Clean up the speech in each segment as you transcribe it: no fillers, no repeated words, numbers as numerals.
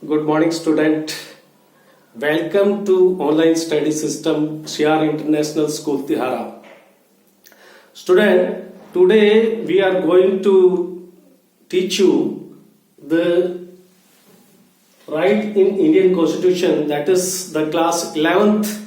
Good morning, student. Welcome to online study system CR International School Tihara. Student, today we are going to teach you the right in Indian Constitution, that is the class 11th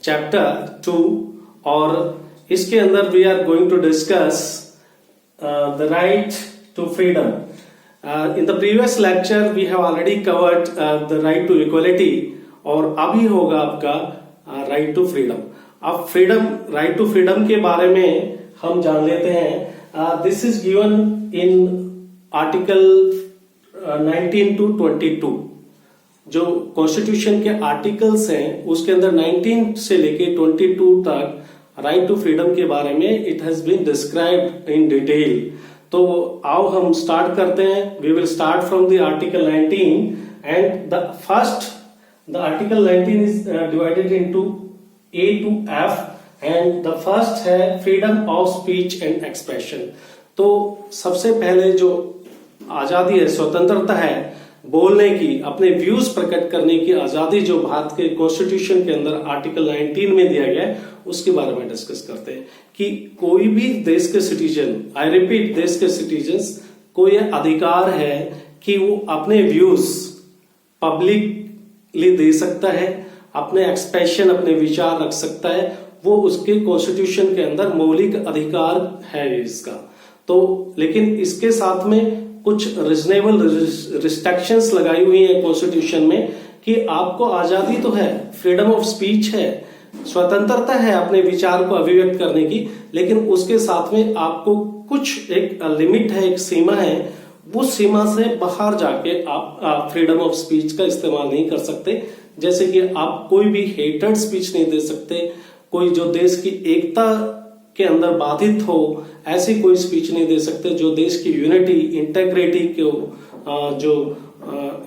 chapter 2, और इसके अंदर we are going to discuss the right to freedom. In the previous lecture we have already covered the right to equality, और अभी होगा आपका right to freedom. अब right to freedom के बारे में हम जान लेते हैं. This is given in article 19 to 22. जो कॉन्स्टिट्यूशन के आर्टिकल्स हैं उसके अंदर 19 से लेके 22 तक राइट टू फ्रीडम के बारे में it has been described in detail. तो आओ हम स्टार्ट करते हैं. We will start from the article 19 and the article 19 is divided into A to F and the first है freedom of speech and expression. तो सबसे पहले जो आजादी है, स्वतंत्रता है बोलने की, अपने व्यूज प्रकट करने की आजादी जो भारत के कॉन्स्टिट्यूशन के अंदर आर्टिकल 19 में दिया गया है उसके बारे में डिस्कस करते हैं कि कोई भी देश के सिटीजन, आई रिपीट, देश के सिटीजन को यह अधिकार है कि वो अपने व्यूज पब्लिकली दे सकता है, अपने एक्सप्रेशन, अपने विचार रख सकता है. वो उसके कॉन्स्टिट्यूशन के अंदर मौलिक अधिकार है इसका. तो लेकिन इसके साथ में कुछ रीजनेबल रिस्ट्रिक्शंस लगाई हुई है कॉन्स्टिट्यूशन में कि आपको आजादी तो है, फ्रीडम ऑफ स्पीच है, स्वतंत्रता है अपने विचार को अभिव्यक्त करने की, लेकिन उसके साथ में आपको कुछ एक लिमिट है, एक सीमा है. उस सीमा से बाहर जाके आप फ्रीडम ऑफ स्पीच का इस्तेमाल नहीं कर सकते. जैसे कि आप कोई भी हेटेड स्पीच नहीं दे सकते, कोई जो देश की एकता के अंदर बाधित हो ऐसी कोई स्पीच नहीं दे सकते, जो देश की यूनिटी, इंटेग्रिटी को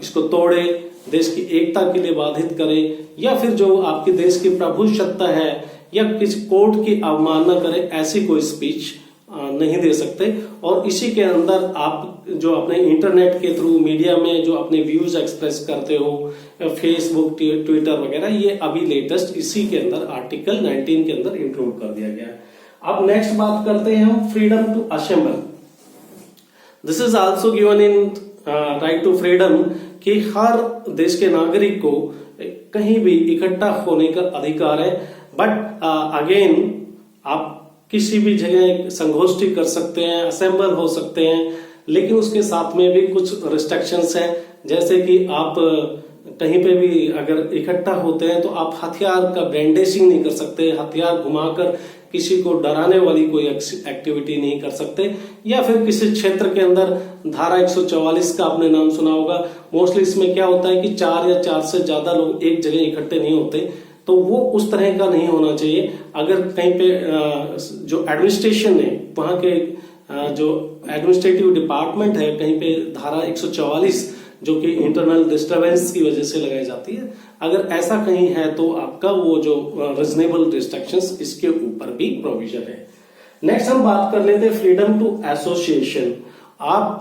इसको तोड़े, देश की एकता के लिए बाधित करे, या फिर जो आपके देश की प्रभुसत्ता है या किसी कोर्ट की अवमानना करे, ऐसी कोई स्पीच नहीं दे सकते. और इसी के अंदर आप जो अपने इंटरनेट के थ्रू मीडिया में जो अपने व्यूज एक्सप्रेस करते हो, फेसबुक, ट्विटर वगैरह, ये अभी लेटेस्ट इसी के अंदर आर्टिकल 19 के अंदर इंक्लूड कर दिया गया है. अब नेक्स्ट बात करते हैं हम freedom to assemble. This is also given in right to freedom कि हर देश के नागरिक को कहीं भी इकट्ठा होने का अधिकार है. बट अगेन आप किसी भी जगह संगोष्ठी कर सकते हैं, असेंबल हो सकते हैं, लेकिन उसके साथ में भी कुछ रिस्ट्रिक्शंस हैं. जैसे कि आप कहीं पे भी अगर इकट्ठा होते हैं तो आप हथियार का ब्रांडिशिंग नहीं कर सकते, हथियार घुमाकर किसी को डराने वाली कोई एक्टिविटी नहीं कर सकते, या फिर किसी क्षेत्र के अंदर धारा 144 का आपने नाम सुना होगा. मोस्टली इसमें क्या होता है कि 4 या 4 से ज्यादा लोग एक जगह इकट्ठे नहीं होते, तो वो उस तरह का नहीं होना चाहिए. अगर कहीं पे जो एडमिनिस्ट्रेशन है, वहां के जो एडमिनिस्ट्रेटिव डिपार्टमेंट है, कहीं पे धारा 144 जो कि इंटरनल डिस्टरबेंस की वजह से लगाई जाती है, अगर ऐसा कहीं है तो आपका वो जो रीजनेबल रिस्ट्रिक्शंस, इसके ऊपर भी प्रोविजन है. नेक्स्ट हम बात कर लेते हैं फ्रीडम टू एसोसिएशन. आप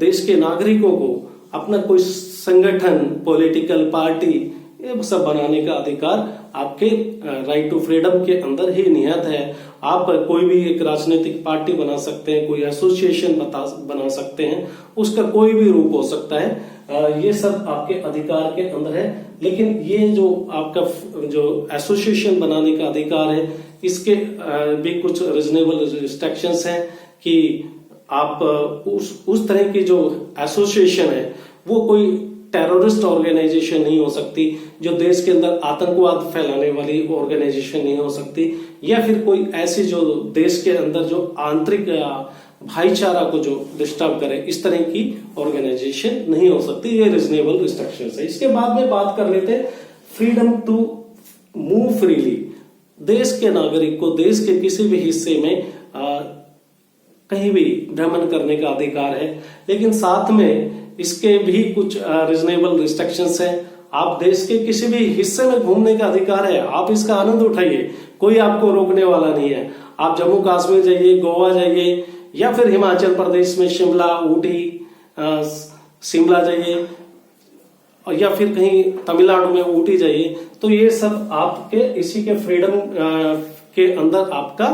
देश के नागरिकों को अपना कोई संगठन, पॉलिटिकल पार्टी, ये सब बनाने का अधिकार आपके राइट टू फ्रीडम के अंदर ही निहित है. आप कोई भी एक राजनीतिक पार्टी बना सकते हैं, कोई एसोसिएशन बना सकते हैं, उसका कोई भी रूप हो सकता है. ये सब आपके अधिकार के अंदर है. लेकिन ये जो आपका जो एसोसिएशन बनाने का अधिकार है, इसके भी कुछ रीजनेबल रिस्ट्रिक्शंस हैं कि आप उस तरह की जो एसोसिएशन है वो कोई टेररिस्ट ऑर्गेनाइजेशन नहीं हो सकती, जो देश के अंदर आतंकवाद फैलाने वाली ऑर्गेनाइजेशन नहीं हो सकती, या फिर कोई ऐसी जो देश के अंदर जो आंतरिक भाईचारा को जो डिस्टर्ब करे, इस तरह की ऑर्गेनाइजेशन नहीं हो सकती. ये रीजनेबल रिस्ट्रिक्शंस है. इसके बाद में बात कर लेते हैं फ्रीडम टू मूव फ्रीली. देश के नागरिक को देश के किसी भी हिस्से में कहीं भी भ्रमण करने का अधिकार है, लेकिन साथ में इसके भी कुछ रीजनेबल रिस्ट्रिक्शंस हैं. आप देश के किसी भी हिस्से में घूमने का अधिकार है, आप इसका आनंद उठाइए, कोई आपको रोकने वाला नहीं है. आप जम्मू कश्मीर जाइए, गोवा जाइए, या फिर हिमाचल प्रदेश में शिमला, ऊटी, शिमला जाइए, या फिर कहीं तमिलनाडु में ऊटी जाइए, तो ये सब आपके इसी के फ्रीडम के अंदर आपका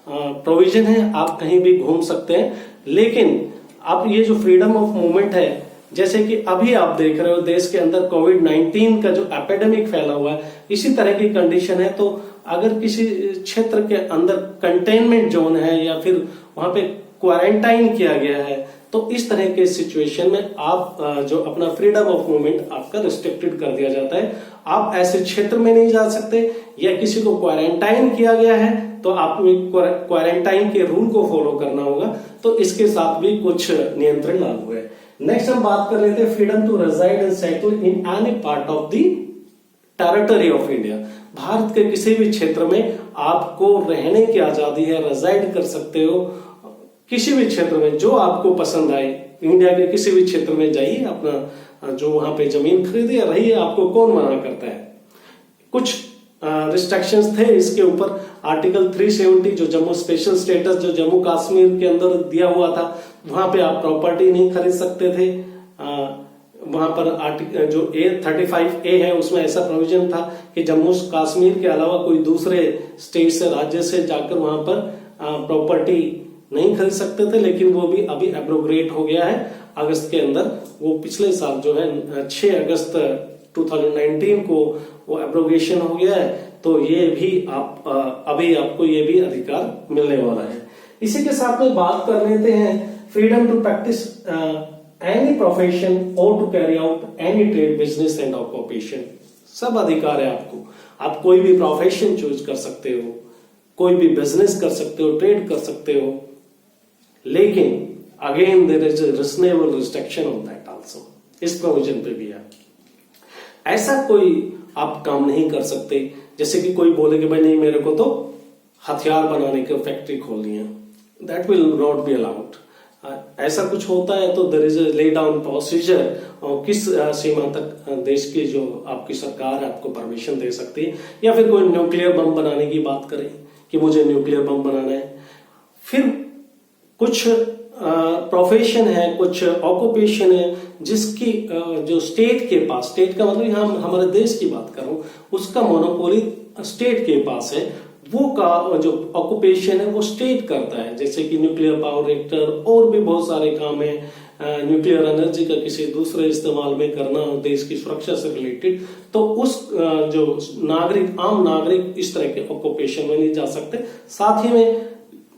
प्रोविजन है, आप कहीं भी घूम सकते हैं। लेकिन अब ये जो फ्रीडम ऑफ मूवमेंट है, जैसे कि अभी आप देख रहे हो देश के अंदर कोविड-19 का जो एपिडेमिक फैला हुआ है, इसी तरह की कंडीशन है, तो अगर किसी क्षेत्र के अंदर कंटेनमेंट जोन है या फिर वहां पे क्वारंटाइन किया गया है, तो इस तरह के सिचुएशन में आप जो अपना फ्रीडम ऑफ मूवमेंट आपका रिस्ट्रिक्टेड कर दिया जाता है। आप ऐसे क्षेत्र में नहीं जा सकते, या किसी को क्वारंटाइन किया गया है तो आपको क्वारंटाइन के रूल को फॉलो करना होगा, तो इसके साथ भी कुछ नियंत्रण लागू है। नेक्स्ट हम बात कर लेते हैं freedom to reside and settle in any part of the territory of India. Bharat के किसी भी क्षेत्र में आपको रहने की आजादी है, रेजाइड कर सकते हो किसी भी क्षेत्र में जो आपको पसंद आए। इंडिया के किसी भी क्षेत्र में जाइए, अपना जो वहां पे जमीन खरीदिए, रहिए, आपको कौन मना करता है। कुछ रिस्ट्रिक्शंस थे इसके ऊपर। आर्टिकल 370 जो जम्मू स्पेशल स्टेटस जो जम्मू कश्मीर के अंदर दिया हुआ था, वहां पे आप प्रॉपर्टी नहीं खरीद सकते थे। वहां पर आर्टिकल जो 35A है उसमें ऐसा प्रोविजन था कि जम्मू कश्मीर के अलावा कोई दूसरे स्टेट से, राज्य से जाकर वहां पर प्रॉपर्टी नहीं खरीद सकते थे। लेकिन वो भी अभी एब्रोगेट हो गया है अगस्त के अंदर। वो पिछले साल जो है 6 अगस्त 2019 को वो एब्रोगेशन हो गया है, तो ये भी अभी आपको ये भी अधिकार मिलने वाला है। इसी के साथ में बात कर लेते हैं freedom to practise any profession और to carry out any trade, business and occupation. सब अधिकार है आपको। आप कोई भी प्रोफेशन चूज कर सकते हो, कोई भी बिजनेस कर सकते हो, ट्रेड कर सकते हो, लेकिन again there is a reasonable restriction on that also. इस प्रोविजन पे भी है। ऐसा कोई आप काम नहीं कर सकते जैसे कि कोई बोले कि भाई नहीं, मेरे को तो हथियार बनाने की फैक्ट्री खोलनी है, that will not be allowed. ऐसा कुछ होता है तो there is a lay down procedure, और किस सीमा तक देश की जो आपकी सरकार है आपको परमिशन दे सकती है। या फिर कोई न्यूक्लियर बम बनाने की बात करे कि मुझे न्यूक्लियर बम बनाना है। फिर कुछ प्रोफेशन है, कुछ ऑक्यूपेशन है जिसकी जो स्टेट के पास, स्टेट का मतलब यहाँ हमारे देश की बात कर रहा हूं, उसका मोनोपोली स्टेट के पास है। वो का जो ऑक्यूपेशन है वो स्टेट करता है, जैसे कि न्यूक्लियर पावर रिएक्टर और भी बहुत सारे काम है। न्यूक्लियर एनर्जी का किसी दूसरे इस्तेमाल में करना देश की सुरक्षा से रिलेटेड, तो उस जो नागरिक, आम नागरिक इस तरह के ऑक्यूपेशन में नहीं जा सकते। साथ ही में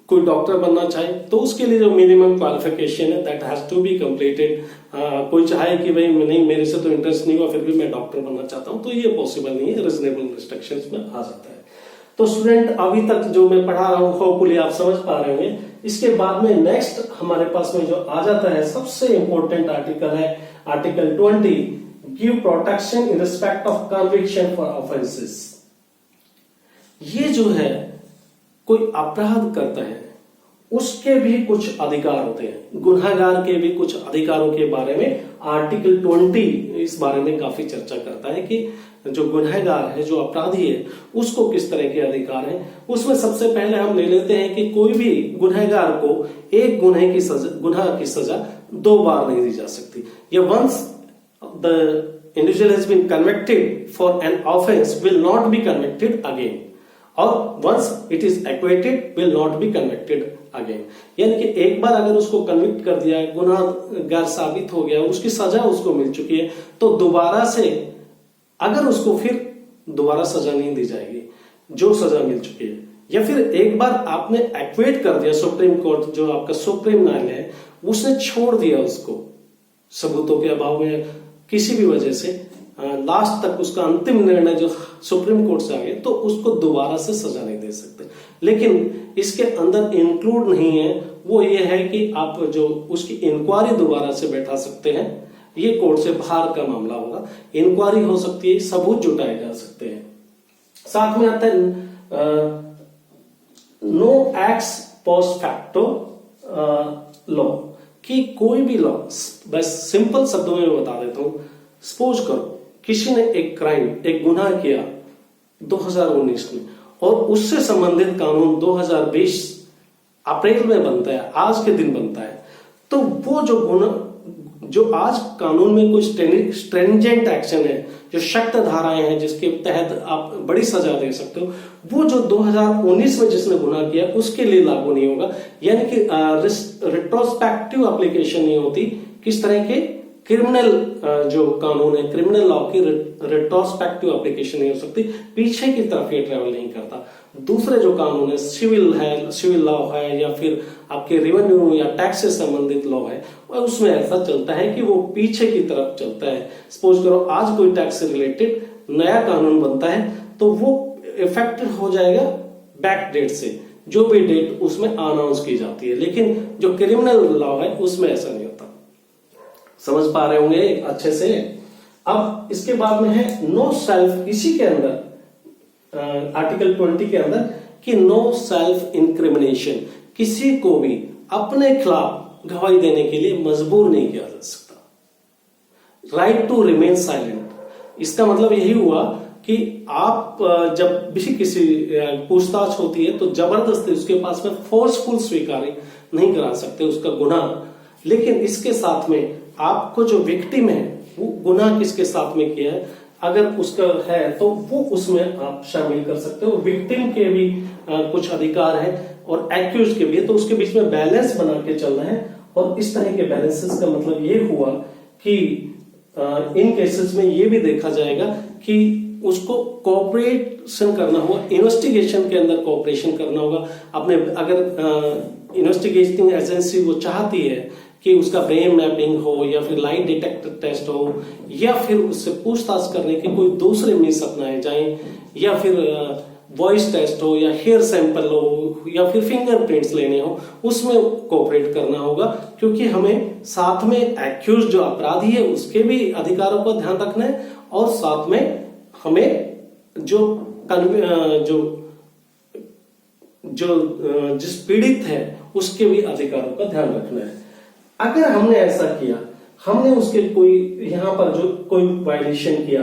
कोई डॉक्टर बनना चाहे तो उसके लिए जो मिनिमम क्वालिफिकेशन है that has to be completed. कोई चाहे कि भाई नहीं, मेरे से तो इंटरेस्ट नहीं हुआ, फिर भी मैं डॉक्टर बनना चाहता हूं, तो ये पॉसिबल नहीं है, रीजनेबल रिस्ट्रिक्शंस में आ जाता है। तो स्टूडेंट अभी तक जो मैं पढ़ा रहा हूं होपफुली आप समझ पा रहे होंगे। इसके बाद में नेक्स्ट हमारे पास में जो आ जाता है सबसे इंपॉर्टेंट आर्टिकल है article 20, give protection in respect of conviction for offences. ये जो है कोई अपराध करता है उसके भी कुछ अधिकार होते हैं, गुनहगार के भी कुछ अधिकारों के बारे में आर्टिकल 20 इस बारे में काफी चर्चा करता है कि जो गुनहगार है, जो अपराधी है, उसको किस तरह के अधिकार हैं। उसमें सबसे पहले हम ले लेते हैं कि कोई भी गुनहगार को एक गुनाह की सजा 2 बार नहीं दी जा सकती। या once the individual has been convicted for an offence will not be convicted again, और once it is acquitted will not be convicted again. यानी कि एक बार अगर उसको कन्विक्ट कर दिया, गुनाहगार साबित हो गया, उसकी सजा उसको मिल चुकी है, तो दोबारा से अगर उसको फिर दोबारा सजा नहीं दी जाएगी जो सजा मिल चुकी है। या फिर एक बार आपने एक्वेट कर दिया, सुप्रीम कोर्ट जो आपका सुप्रीम न्यायालय है उसने छोड़ दिया उसको सबूतों के अभाव में किसी भी वजह से, लास्ट तक उसका अंतिम निर्णय जो सुप्रीम कोर्ट से आ गया, तो उसको दोबारा से सजा नहीं दे सकते। लेकिन इसके अंदर इंक्लूड नहीं है वो ये है कि आप जो उसकी इंक्वायरी दोबारा से बैठा सकते हैं, ये कोर्ट से बाहर का मामला होगा, इंक्वायरी हो सकती है, सबूत जुटाए जा सकते हैं। साथ में आता है no ex post facto law, कि कोई भी लॉ, बस सिंपल शब्दों में बता देता हूं, सपोज करो किसी ने एक क्राइम, एक गुनाह किया 2019 में, और उससे संबंधित कानून 2020 अप्रैल में बनता है, आज के दिन बनता है, तो वो जो जो आज कानून में कोई स्ट्रेंजेंट एक्शन है, जो सख्त धाराएं हैं जिसके तहत आप बड़ी सजा दे सकते हो, वो जो 2019 में जिसने गुनाह किया उसके लिए लागू नहीं होगा। यानी कि रिट्रोस्पेक्टिव एप्लीकेशन नहीं होती। किस तरह के क्रिमिनल जो कानून है, क्रिमिनल लॉ की रिट्रोस्पेक्टिव एप्लीकेशन नहीं हो सकती, पीछे की तरफ ये ट्रेवल नहीं करता। दूसरे जो कानून है, सिविल लॉ है या फिर आपके रेवेन्यू या टैक्स से संबंधित लॉ है, उसमें ऐसा चलता है कि वो पीछे की तरफ चलता है। सपोज करो आज कोई टैक्स से रिलेटेड नया कानून बनता है तो वो इफेक्टेड हो जाएगा बैक डेट से, जो भी डेट उसमें अनाउंस की जाती है। लेकिन जो क्रिमिनल लॉ है उसमें ऐसा नहीं होता। समझ पा रहे होंगे अच्छे से। अब इसके बाद में है नो सेल्फ, इसी के अंदर आर्टिकल 20 के अंदर कि नो सेल्फ इंक्रिमिनेशन, किसी को भी अपने खिलाफ गवाही देने के लिए मजबूर नहीं किया जा सकता। राइट टू रिमेन साइलेंट, इसका मतलब यही हुआ कि आप जब भी किसी पूछताछ होती है तो जबरदस्ती उसके पास में फोर्सफुल स्वीकार नहीं करा सकते उसका गुनाह। लेकिन इसके साथ में आपको जो विक्टिम है वो गुनाह किसके साथ में किया है, अगर उसका है तो वो उसमें आप शामिल कर सकते हो। विक्टिम के भी कुछ अधिकार है और एक्यूज के भी है, तो उसके बीच में बैलेंस बना के चल रहे हैं। और इस तरह के बैलेंसेस का मतलब ये हुआ कि इन केसेस में ये भी देखा जाएगा कि उसको कोऑपरेशन करना होगा, इन्वेस्टिगेशन के अंदर कोऑपरेशन करना होगा। अपने अगर इन्वेस्टिगेटिंग एजेंसी वो चाहती है कि उसका ब्रेन मैपिंग हो या फिर लाइट डिटेक्टर टेस्ट हो या फिर उससे पूछताछ करने के कोई दूसरे मीन्स अपनाए जाएं या फिर वॉइस टेस्ट हो या हेयर सैंपल हो या फिर फिंगरप्रिंट्स लेने हो, उसमें कोऑपरेट करना होगा। क्योंकि हमें साथ में एक्यूज जो अपराधी है उसके भी अधिकारों का ध्यान रखना है और साथ में हमें जिस पीड़ित है उसके भी अधिकारों का ध्यान रखना है। अगर हमने ऐसा किया, हमने उसके कोई यहाँ पर जो कोई वायलेशन किया,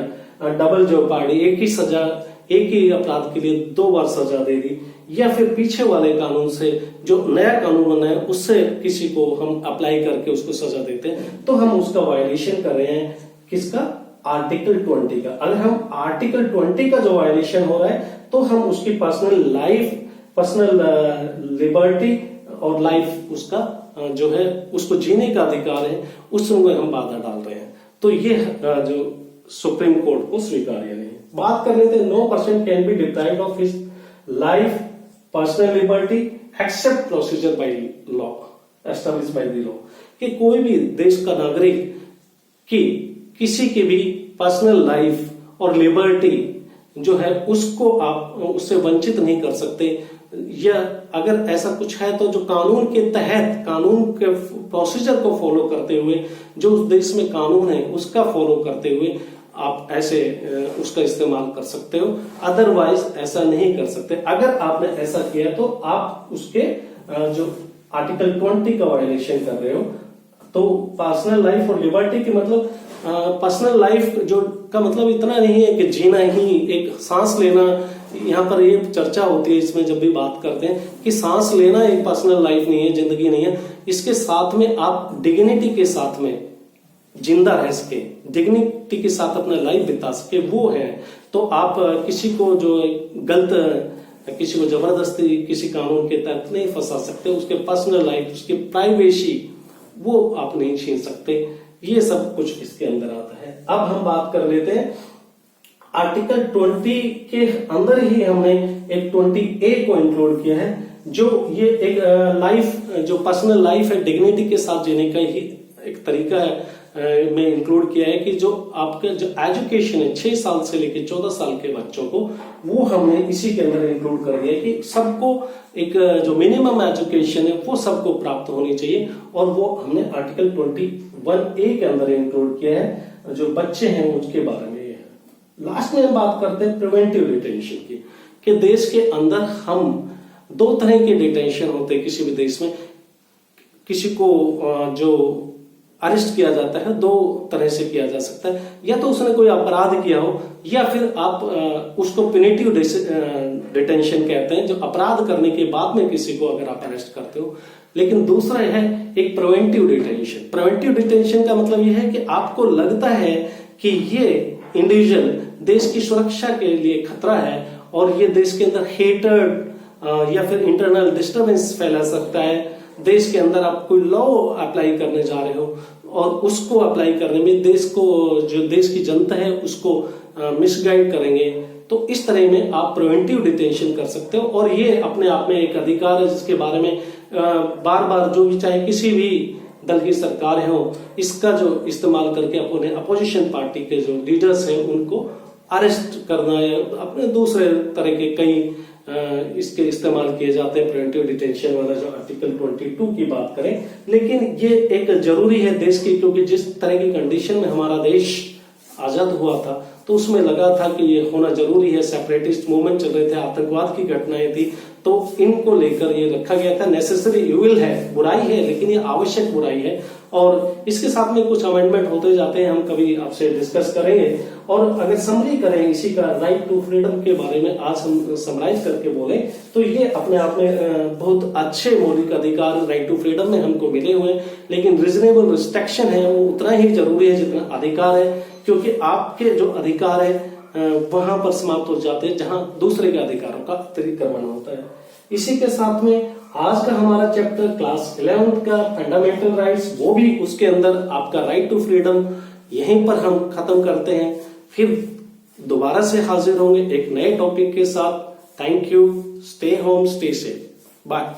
डबल जेओपार्डी, एक ही सजा, एक ही अपराध के लिए 2 बार सजा दे दी, या फिर पीछे वाले कानून से जो नया कानून बना है उससे किसी को हम अप्लाई करके उसको सजा देते हैं, तो हम उसका वायलेशन कर रहे हैं। किसका? आर्टिकल 20 का। अगर हम आर्टिकल 20 का जो वायलेशन हो रहा है तो हम उसकी पर्सनल लाइफ, पर्सनल लिबर्टी और लाइफ उसका जो है उसको जीने का अधिकार है, उसमें हम बाधा डाल रहे हैं। तो ये जो सुप्रीम कोर्ट को स्वीकार्य नहीं। बात कर लेते हैं, no person can be deprived of his life, personal liberty except procedure by law establish by the law, कि कोई भी देश का नागरिक की किसी की भी पर्सनल लाइफ और लिबर्टी जो है उसको आप उससे वंचित नहीं कर सकते। या अगर ऐसा कुछ है तो जो कानून के तहत, कानून के प्रोसीजर को फॉलो करते हुए, जो उस देश में कानून है उसका फॉलो करते हुए आप ऐसे उसका इस्तेमाल कर सकते हो, अदरवाइज ऐसा नहीं कर सकते। अगर आपने ऐसा किया तो आप उसके जो आर्टिकल 20 का वायलेशन कर रहे हो। तो पर्सनल लाइफ और लिबर्टी की मतलब पर्सनल लाइफ जो का मतलब इतना नहीं है कि जीना ही, एक सांस लेना, यहाँ पर ये चर्चा होती है इसमें जब भी बात करते हैं कि सांस लेना एक पर्सनल लाइफ नहीं है, जिंदगी नहीं है। इसके साथ में आप डिग्निटी के साथ में जिंदा रह सके, डिग्निटी के साथ अपना लाइफ बिता सके, वो है। तो आप किसी को जो गलत, किसी को जबरदस्ती किसी कानून के तहत नहीं फंसा सकते। उसके पर्सनल लाइफ, उसकी प्राइवेसी वो आप नहीं छीन सकते। ये सब कुछ इसके अंदर आता है। अब हम बात कर लेते हैं आर्टिकल 20 के अंदर ही हमने एक 20A को इंक्लूड किया है, जो ये एक लाइफ, जो पर्सनल लाइफ है, डिग्निटी के साथ जीने का ही एक तरीका है में इंक्लूड किया है कि जो आपका जो एजुकेशन है 6 साल से लेकर 14 साल के बच्चों को, वो हमने इसी के अंदर इंक्लूड कर दिया कि सबको एक जो मिनिमम एजुकेशन है वो सबको प्राप्त होनी चाहिए। और वो हमने आर्टिकल 21A के अंदर इंक्लूड किया है, जो बच्चे हैं उसके बारे में। लास्ट में हम बात करते हैं प्रिवेंटिव डिटेंशन की, कि देश के अंदर हम 2 तरह के डिटेंशन होते हैं किसी भी देश में। किसी को जो अरेस्ट किया जाता है, दो तरह से किया जा सकता है। या तो उसने कोई अपराध किया हो, या फिर आप उसको पिनिटिव डिटेंशन कहते हैं, जो अपराध करने के बाद में किसी को अगर आप अरेस्ट करते हो। लेकिन दूसरा है एक प्रिवेंटिव डिटेंशन। प्रिवेंटिव डिटेंशन का मतलब यह है कि आपको लगता है कि ये इंडिविजुअल देश की सुरक्षा के लिए खतरा है और ये देश के अंदर हेटर्ड या फिर इंटरनल डिस्टर्बेंस फैला सकता है। देश के अंदर आप कोई लॉ अप्लाई करने जा रहे हो और उसको अप्लाई करने में देश को, जो देश की जनता है उसको मिसगाइड करेंगे, तो इस तरह में आप प्रिवेंटिव डिटेंशन कर सकते हो। और ये अपने आप में एक अधिकार है जिसके बारे में बार बार जो भी, चाहे किसी भी दल की सरकार हो, इसका जो इस्तेमाल करके अपने अपोजिशन पार्टी के जो लीडर्स हैं उनको अरेस्ट करना या अपने दूसरे तरह के कई इसके इस्तेमाल किए जाते हैं प्रिवेंटिव डिटेंशन वाला, जो आर्टिकल 22 की बात करें। लेकिन ये एक जरूरी है देश की, क्योंकि जिस तरह की कंडीशन में हमारा देश आजाद हुआ था तो उसमें लगा था कि ये होना जरूरी है। सेपरेटिस्ट मूवमेंट चल रहे थे, आतंकवाद की घटनाएं थी, तो इनको लेकर ये रखा गया था। नेसेसरी यूविल है, बुराई है, लेकिन ये आवश्यक बुराई है। और इसके साथ में कुछ अमेंडमेंट होते जाते हैं, हम कभी आपसे डिस्कस करेंगे। और अगर समरी करें इसी का राइट टू फ्रीडम के बारे में, आज हम समराइज करके बोले तो ये अपने आप में बहुत अच्छे मौलिक अधिकार राइट टू फ्रीडम में हमको मिले हुए हैं। लेकिन रीजनेबल रिस्ट्रिक्शन है वो उतना ही जरूरी है जितना अधिकार है, क्योंकि आपके जो अधिकार है वहां पर समाप्त हो जाते हैं जहां दूसरे के अधिकारों का अतिक्रमण होता है। इसी के साथ में आज का हमारा चैप्टर क्लास 11th का फंडामेंटल राइट्स, वो भी उसके अंदर आपका राइट टू फ्रीडम, यहीं पर हम खत्म करते हैं। फिर दोबारा से हाजिर होंगे एक नए टॉपिक के साथ। Thank you, stay home, stay safe, bye.